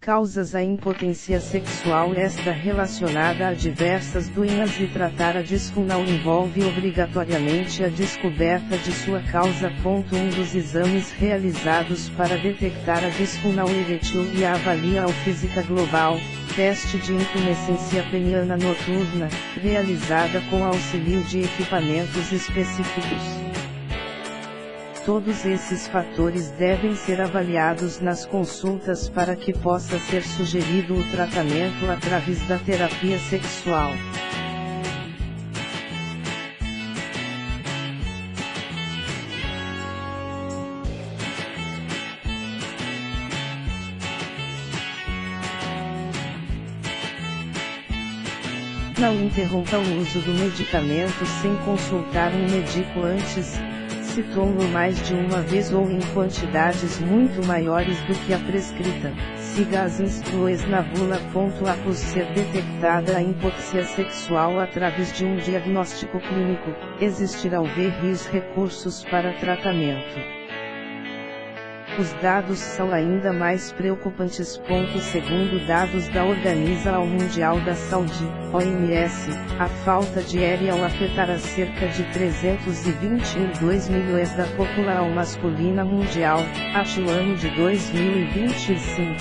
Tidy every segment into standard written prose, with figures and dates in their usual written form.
Causas a impotência sexual. Esta relacionada a diversas doenças, e tratar a disfunção envolve obrigatoriamente a descoberta de sua causa. Um dos exames realizados para detectar a disfunção erétil e a avalia a física global, teste de intumescência peniana noturna, realizada com auxílio de equipamentos específicos. Todos esses fatores devem ser avaliados nas consultas para que possa ser sugerido o tratamento através da terapia sexual. Não interrompa o uso do medicamento sem consultar um médico antes. Se toma mais de uma vez ou em quantidades muito maiores do que a prescrita, siga as instruções na bula. Após ser detectada a impotência sexual através de um diagnóstico clínico, existirão vários recursos para tratamento. Os dados são ainda mais preocupantes. Segundo dados da Organização Mundial da Saúde, OMS, a falta de erétil afetará cerca de 322 milhões da população masculina mundial, até o ano de 2025.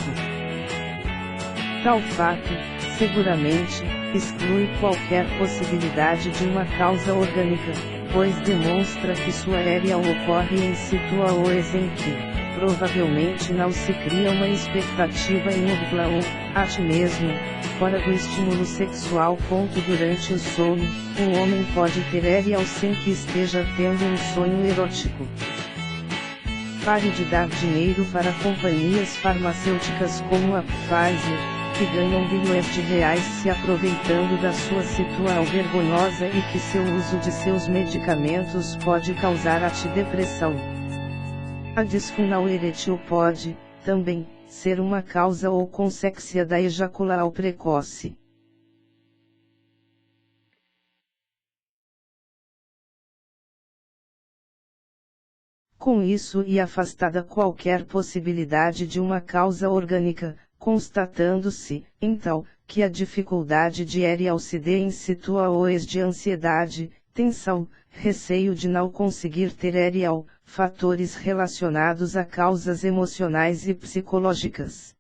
Tal fato, seguramente, exclui qualquer possibilidade de uma causa orgânica, pois demonstra que sua erétil ocorre em situações em que, provavelmente não se cria uma expectativa em obter ou, até mesmo, fora do estímulo sexual. Durante o sono, um homem pode ter erétil sem que esteja tendo um sonho erótico. Pare de dar dinheiro para companhias farmacêuticas como a Pfizer, que ganham bilhões de reais se aproveitando da sua situação vergonhosa e que seu uso de seus medicamentos pode causar até depressão. A disfunção erétil pode, também, ser uma causa ou consequência da ejaculação precoce. Com isso e afastada qualquer possibilidade de uma causa orgânica, constatando-se, então, que a dificuldade de erétil se dê em situações de ansiedade, tensão, receio de não conseguir ter erétil, fatores relacionados a causas emocionais e psicológicas.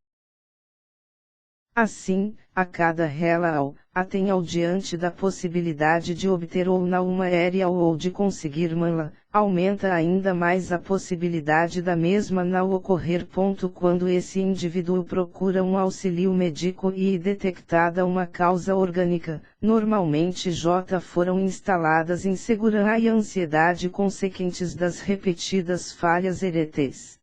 Assim, a cada relação, atenha diante da possibilidade de obter ou não uma erétil ou de conseguir mantê-la, aumenta ainda mais a possibilidade da mesma não ocorrer. Quando esse indivíduo procura um auxílio médico e detectada uma causa orgânica, normalmente foram instaladas insegurança e ansiedade consequentes das repetidas falhas eréteis.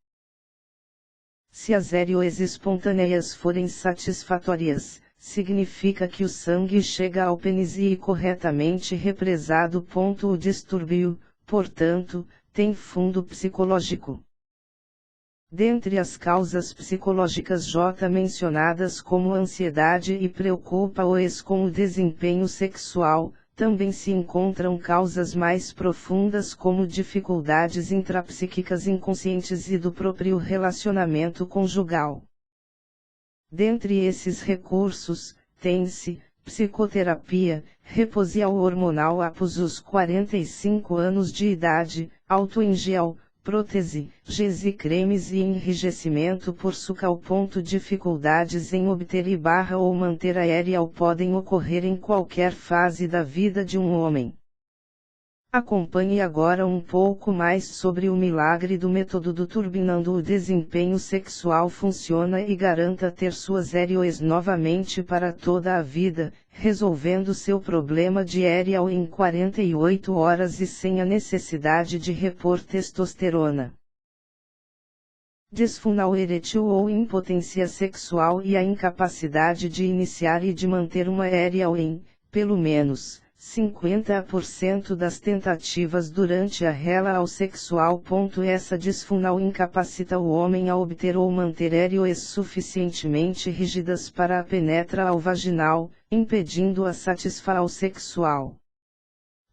Se as eréteis espontâneas forem satisfatórias, significa que o sangue chega ao pênis e corretamente represado. O distúrbio, portanto, tem fundo psicológico. Dentre as causas psicológicas mencionadas como ansiedade e preocupa-os com o desempenho sexual, também se encontram causas mais profundas como dificuldades intrapsíquicas inconscientes e do próprio relacionamento conjugal. Dentre esses recursos, tem-se psicoterapia, reposição hormonal após os 45 anos de idade, álcool em gel, prótese, gés e cremes e enrijecimento por sucal. Dificuldades em obter ou manter a erétil podem ocorrer em qualquer fase da vida de um homem. Acompanhe agora um pouco mais sobre o milagre do método do turbinando o desempenho sexual funciona e garanta ter suas eréteis novamente para toda a vida, resolvendo seu problema de erétil em 48 horas e sem a necessidade de repor testosterona. Disfunção erétil ou impotência sexual e a incapacidade de iniciar e de manter uma erétil em, pelo menos, 50% das tentativas durante a relação sexual. Essa disfunção incapacita o homem a obter ou manter eréteis suficientemente rígidas para a penetração vaginal, impedindo a satisfação sexual.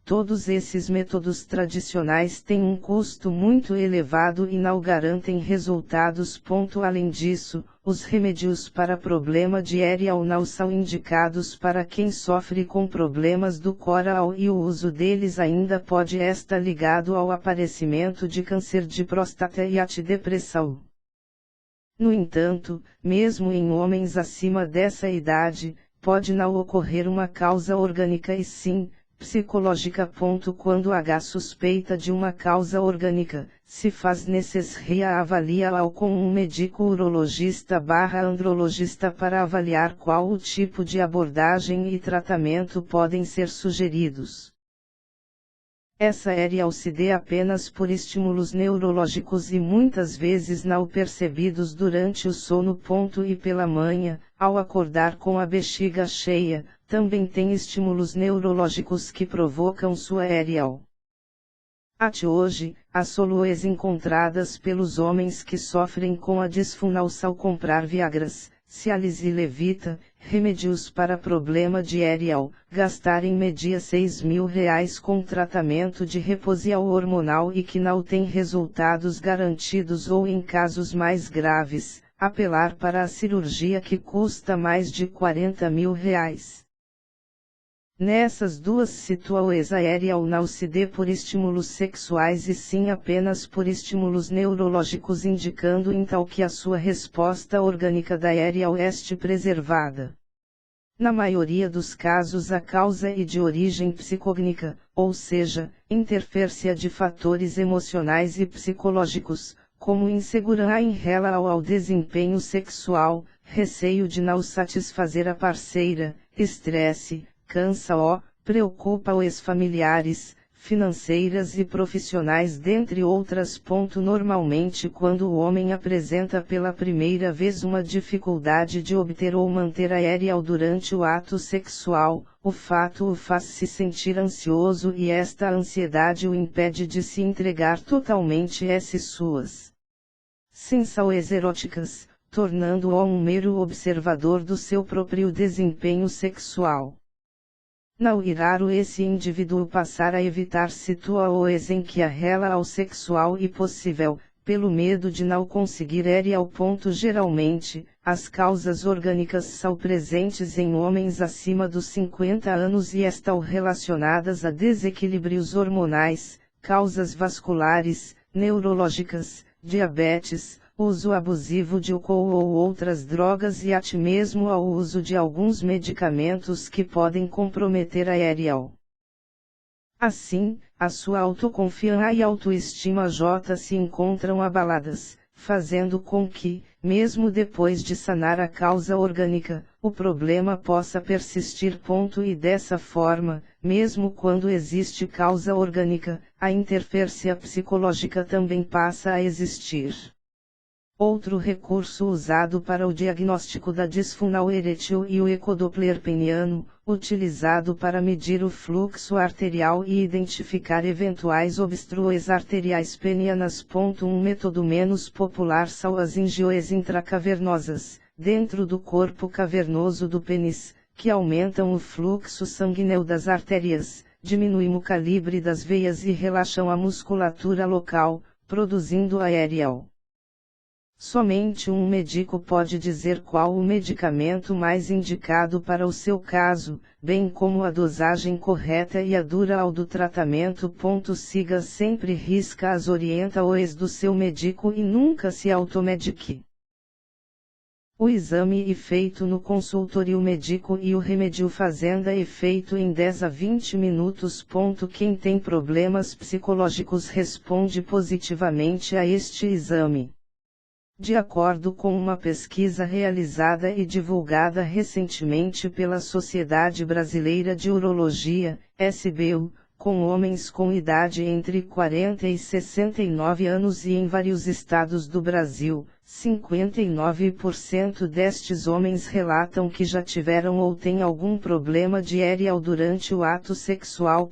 Todos esses métodos tradicionais têm um custo muito elevado e não garantem resultados. Além disso, os remédios para problema de hernia anal são indicados para quem sofre com problemas do coral e o uso deles ainda pode estar ligado ao aparecimento de câncer de próstata e antidepressão. No entanto, mesmo em homens acima dessa idade, pode não ocorrer uma causa orgânica e sim, psicológica. Quando H suspeita de uma causa orgânica, se faz necessária avaliá-la com um médico urologista/andrologista para avaliar qual o tipo de abordagem e tratamento podem ser sugeridos. Essa hernia se dê apenas por estímulos neurológicos e muitas vezes não percebidos durante o sono. E pela manhã, ao acordar com a bexiga cheia, também tem estímulos neurológicos que provocam sua hernia. Até hoje, as soluções encontradas pelos homens que sofrem com a disfunção ao comprar Viagras, Cialis e Levita, remédios para problema de hernia, gastar em média R$6.000 com tratamento de reposição hormonal e que não tem resultados garantidos ou em casos mais graves, apelar para a cirurgia que custa mais de R$40.000. Nessas duas situações a hernia não se dê por estímulos sexuais e sim apenas por estímulos neurológicos, indicando então que a sua resposta orgânica da hernia este preservada. Na maioria dos casos a causa é de origem psicognica, ou seja, interferência de fatores emocionais e psicológicos, como insegurança em relação ao desempenho sexual, receio de não satisfazer a parceira, estresse, cansa-o, preocupa os familiares, financeiras e profissionais, dentre outras. Normalmente quando o homem apresenta pela primeira vez uma dificuldade de obter ou manter a hernia durante o ato sexual, o fato o faz se sentir ansioso e esta ansiedade o impede de se entregar totalmente às suas sensações eróticas, tornando-o um mero observador do seu próprio desempenho sexual. Não raro esse indivíduo passar a evitar situações em que a relação sexual é possível, pelo medo de não conseguir hernia. Geralmente, as causas orgânicas são presentes em homens acima dos 50 anos e estão relacionadas a desequilíbrios hormonais, causas vasculares, neurológicas, diabetes, uso abusivo de álcool ou outras drogas e até mesmo ao uso de alguns medicamentos que podem comprometer a hernia. Assim, a sua autoconfiança e autoestima se encontram abaladas, fazendo com que, mesmo depois de sanar a causa orgânica, o problema possa persistir. E dessa forma, mesmo quando existe causa orgânica, a interferência psicológica também passa a existir. Outro recurso usado para o diagnóstico da disfunção erétil e o ecodoppler peniano, utilizado para medir o fluxo arterial e identificar eventuais obstruções arteriais penianas. Um método menos popular são as angioes intracavernosas, dentro do corpo cavernoso do pênis, que aumentam o fluxo sanguíneo das artérias, diminuem o calibre das veias e relaxam a musculatura local, produzindo a hernia. Somente um médico pode dizer qual o medicamento mais indicado para o seu caso, bem como a dosagem correta e a duração do tratamento. Siga sempre risca as orientações do seu médico e nunca se automedique. O exame é feito no consultório médico e o remédio fazenda é feito em 10 a 20 minutos. Quem tem problemas psicológicos responde positivamente a este exame. De acordo com uma pesquisa realizada e divulgada recentemente pela Sociedade Brasileira de Urologia, SBU, com homens com idade entre 40 e 69 anos e em vários estados do Brasil, 59% destes homens relatam que já tiveram ou têm algum problema de hernia durante o ato sexual.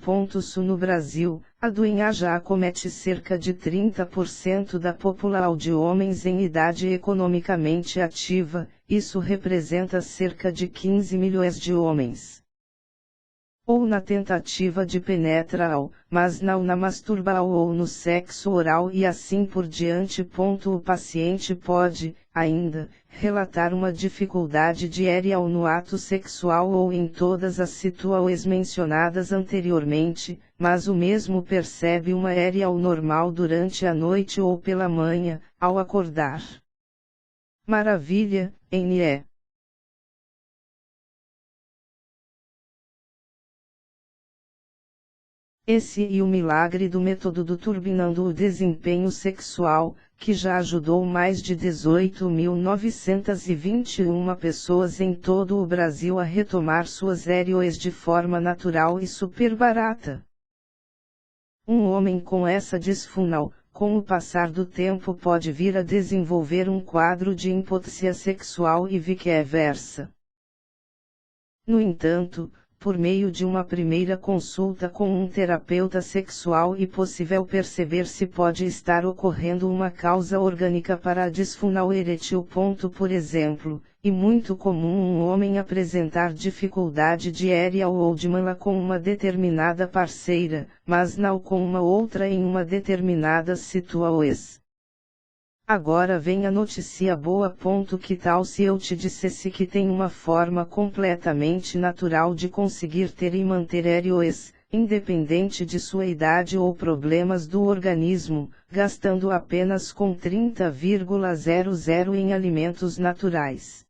No Brasil, a doença já acomete cerca de 30% da população de homens em idade economicamente ativa, isso representa cerca de 15 milhões de homens. Ou na tentativa de penetrar, mas não na masturbação ou no sexo oral e assim por diante. O paciente pode, ainda, relatar uma dificuldade diária no ato sexual ou em todas as situações mencionadas anteriormente, mas o mesmo percebe uma aérea normal durante a noite ou pela manhã, ao acordar. Maravilha, NE. Esse e o milagre do método do turbinando o desempenho sexual, que já ajudou mais de 18.921 pessoas em todo o Brasil a retomar suas aéreas de forma natural e super barata. Um homem com essa disfunção, com o passar do tempo pode vir a desenvolver um quadro de impotência sexual e vice-versa. No entanto, por meio de uma primeira consulta com um terapeuta sexual é possível perceber se pode estar ocorrendo uma causa orgânica para a disfunção erétil. Por exemplo, é muito comum um homem apresentar dificuldade diária ou de mala com uma determinada parceira, mas não com uma outra em uma determinada situação. Agora vem a notícia boa. Que tal se eu te dissesse que tem uma forma completamente natural de conseguir ter e manter aéreas, independente de sua idade ou problemas do organismo, gastando apenas com 30,00 em alimentos naturais.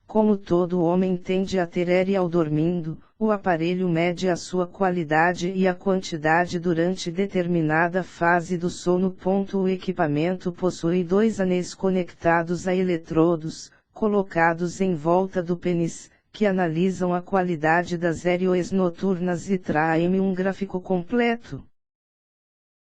Como todo homem tende a ter aérea dormindo, o aparelho mede a sua qualidade e a quantidade durante determinada fase do sono. O equipamento possui 2 anéis conectados a eletrodos, colocados em volta do pênis, que analisam a qualidade das aéreas noturnas e traem um gráfico completo.